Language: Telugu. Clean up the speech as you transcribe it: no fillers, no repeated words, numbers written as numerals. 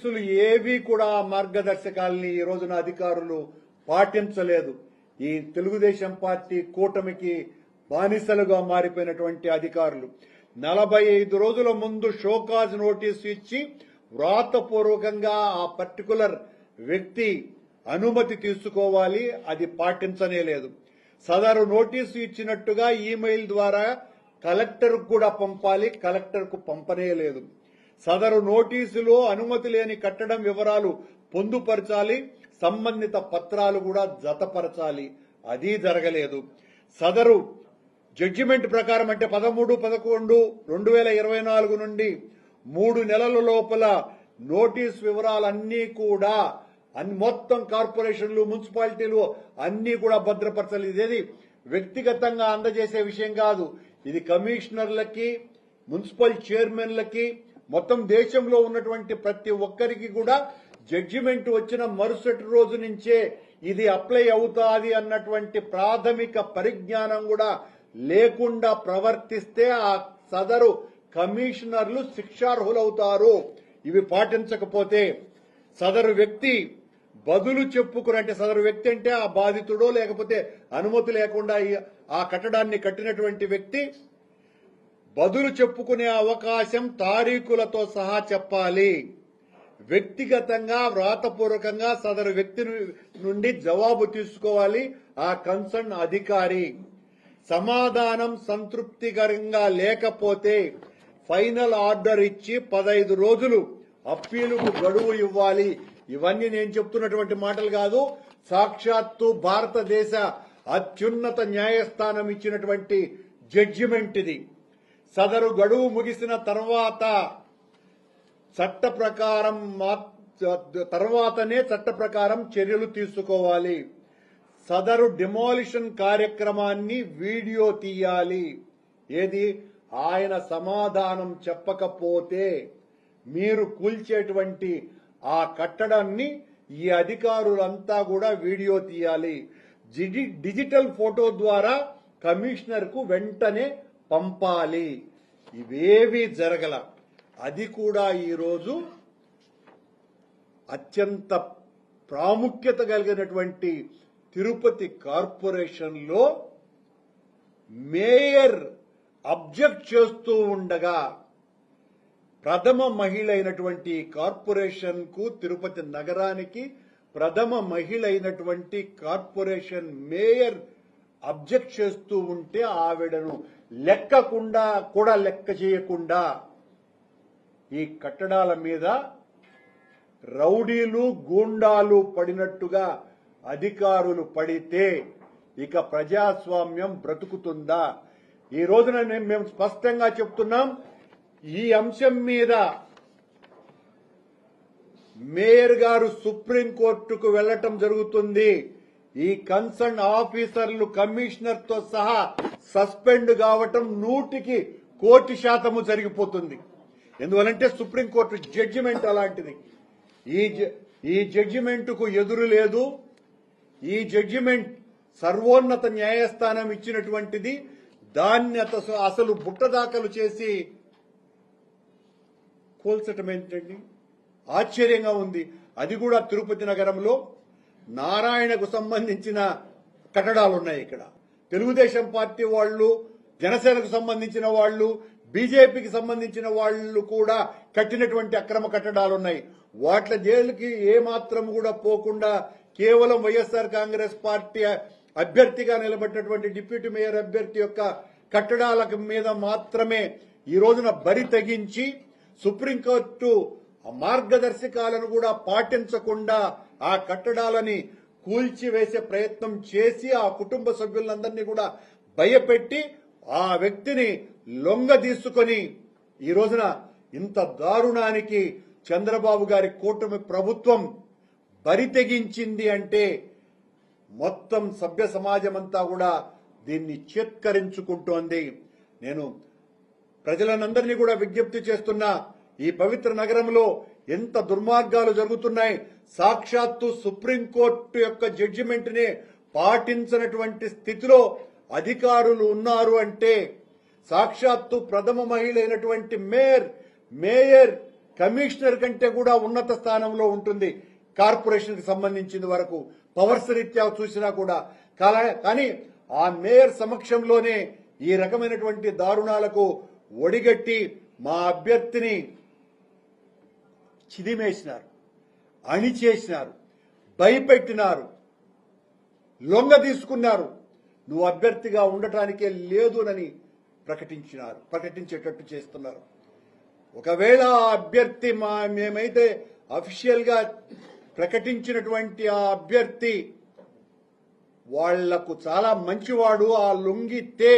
నోటీసులు ఏవి కూడా మార్గదర్శకాలని ఈ రోజున అధికారులు పాటించలేదు. ఈ తెలుగుదేశం పార్టీ కూటమికి బానిసలుగా మారిపోయినటువంటి అధికారులు 45 రోజుల ముందు షోకాజ్ నోటీసు ఇచ్చి వ్రాతపూర్వకంగా ఆ పర్టికులర్ వ్యక్తి అనుమతి తీసుకోవాలి, అది పాటించనే లేదు. సదరు నోటీసు ఇచ్చినట్టుగా ఈమెయిల్ ద్వారా కలెక్టర్కు కూడా పంపాలి, కలెక్టర్కు పంపనే లేదు. సదరు నోటీసులో అనుమతి లేని కట్టడం వివరాలు పొందుపరచాలి, సంబంధిత పత్రాలు కూడా జతపరచాలి, అది జరగలేదు. సదరు జడ్జిమెంట్ ప్రకారం అంటే 13/11/2024 నుండి 3 నెలల లోపల నోటీస్ వివరాలన్నీ కూడా మొత్తం కార్పొరేషన్లు మున్సిపాలిటీలు అన్ని కూడా భద్రపరచాలి. ఇదేది వ్యక్తిగతంగా అందజేసే విషయం కాదు, ఇది కమిషనర్లకి, మున్సిపల్ చైర్మన్లకి, మొత్తం దేశంలో ఉన్నటువంటి ప్రతి ఒక్కరికి కూడా జడ్జిమెంట్ వచ్చిన మరుసటి రోజు నుంచే ఇది అప్లై అవుతాది అన్నటువంటి ప్రాథమిక పరిజ్ఞానం కూడా లేకుండా ప్రవర్తిస్తే ఆ సదరు కమిషనర్లు శిక్షార్హులవుతారు. ఇవి పాటించకపోతే సదరు వ్యక్తి బదులు చెప్పుకుని, అంటే సదరు వ్యక్తి అంటే ఆ బాధితుడో లేకపోతే అనుమతి లేకుండా ఆ కట్టడాన్ని కట్టినటువంటి వ్యక్తి బదులు చెప్పుకునే అవకాశం తారీఖులతో సహా చెప్పాలి. వ్యక్తిగతంగా వ్రాతపూర్వకంగా సదరు వ్యక్తి నుండి జవాబు తీసుకోవాలి ఆ కన్సర్న్ అధికారి. సమాధానం సంతృప్తికరంగా లేకపోతే ఫైనల్ ఆర్డర్ ఇచ్చి 15 రోజులు అప్పీలుకు గడువు ఇవ్వాలి. ఇవన్నీ నేను చెప్తున్నటువంటి మాటలు కాదు, సాక్షాత్తు భారతదేశ అత్యున్నత న్యాయస్థానం ఇచ్చినటువంటి జడ్జిమెంట్ ఇది. సదరు గడువు ముగిసిన తర్వాతనే చట్ట ప్రకారం చర్యలు తీసుకోవాలి. సదరు డిమాలిషన్ కార్యక్రమాన్ని వీడియో తీయాలి. ఏది ఆయన సమాధానం చెప్పకపోతే మీరు కూల్చేటువంటి ఆ కట్టడాన్ని ఈ అధికారులంతా కూడా వీడియో తీయాలి. డిజిటల్ ఫోటో ద్వారా కమిషనర్ కు వెంటనే పంపాలి. ఇవేవి జరగల. అది కూడా ఈరోజు అత్యంత ప్రాముఖ్యత కలిగినటువంటి తిరుపతి కార్పొరేషన్ లో మేయర్ అబ్జెక్ట్ చేస్తూ ఉండగా ప్రథమ మహిళ అయినటువంటి కార్పొరేషన్ కు, తిరుపతి నగరానికి ప్రథమ మహిళ అయినటువంటి కార్పొరేషన్ మేయర్ అబ్జెక్ట్ చేస్తూ ఉంటే ఆవిడను లెక్క చేయకుండా ఈ కట్టడాల మీద రౌడీలు గూండాలు పడినట్టుగా అధికారులు పడితే ఇక ప్రజాస్వామ్యం బ్రతుకుతుందా? ఈ రోజున మేము స్పష్టంగా చెప్తున్నాం, ఈ అంశం మీద మేయర్ గారు సుప్రీంకోర్టుకు వెళ్లటం జరుగుతుంది. ఈ కన్సర్న్ ఆఫీసర్లు కమిషనర్ తో సహా సస్పెండ్ కావటం 100% జరిగిపోతుంది. ఎందువలంటే సుప్రీంకోర్టు జడ్జిమెంట్ అలాంటిది. ఈ జడ్జిమెంట్ కు ఎదురు లేదు. ఈ జడ్జిమెంట్ సర్వోన్నత న్యాయస్థానం ఇచ్చినటువంటిది. దాన్ని అసలు బుట్టదాఖలు చేసి కోల్చటం ఏంటండి? ఆశ్చర్యంగా ఉంది. అది కూడా తిరుపతి నగరంలో నారాయణకు సంబంధించిన కట్టడాలున్నాయి. ఇక్కడ తెలుగుదేశం పార్టీ వాళ్ళు, జనసేనకు సంబంధించిన వాళ్ళు, బీజేపీకి సంబంధించిన వాళ్ళు కూడా కట్టినటువంటి అక్రమ కట్టడాలున్నాయి. వాట్ల జైలుకి ఏమాత్రం కూడా పోకుండా కేవలం వైఎస్ఆర్ కాంగ్రెస్ పార్టీ అభ్యర్థిగా నిలబడినటువంటి డిప్యూటీ మేయర్ అభ్యర్థి యొక్క కట్టడాల మీద మాత్రమే ఈ రోజున బరి తెగించి సుప్రీంకోర్టు మార్గదర్శకాలను కూడా పాటించకుండా ఆ కట్టడాలని కూల్చివేసే ప్రయత్నం చేసి ఆ కుటుంబ సభ్యులందరినీ కూడా భయపెట్టి ఆ వ్యక్తిని లొంగ తీసుకొని ఈ రోజున ఇంత దారుణానికి చంద్రబాబు గారి కూటమి ప్రభుత్వం బరి తెగించింది అంటే మొత్తం సభ్య సమాజం అంతా కూడా దీన్ని చేత్కరించుకుంటోంది. నేను ప్రజలందరినీ కూడా విజ్ఞప్తి చేస్తున్నా, ఈ పవిత్ర నగరంలో ఎంత దుర్మార్గాలు జరుగుతున్నాయి. సాక్షాత్తు సుప్రీంకోర్టు యొక్క జడ్జిమెంట్ నే పాటించినటువంటి స్థితిలో అధికారులు ఉన్నారు అంటే, సాక్షాత్తు ప్రథమ మహిళ అయినటువంటి మేయర్ కమిషనర్ కంటే కూడా ఉన్నత స్థానంలో ఉంటుంది కార్పొరేషన్ కి సంబంధించిన వరకు పవర్స్ రీత్యా చూసినా కూడా. కానీ ఆ మేయర్ సమక్షంలోనే ఈ రకమైనటువంటి దారుణాలకు ఒడిగట్టి మా అభ్యర్థిని చిదిమేసినారు, అణిచేసినారు, భయపెట్టినారు, లొంగ తీసుకున్నారు. నువ్వు అభ్యర్థిగా ఉండటానికే లేదునని ప్రకటించేటట్టు చేస్తున్నారు. ఒకవేళ ఆ అభ్యర్థి మేమైతే అఫీషియల్ గా ప్రకటించినటువంటి ఆ అభ్యర్థి వాళ్లకు చాలా మంచివాడు, ఆ లొంగితే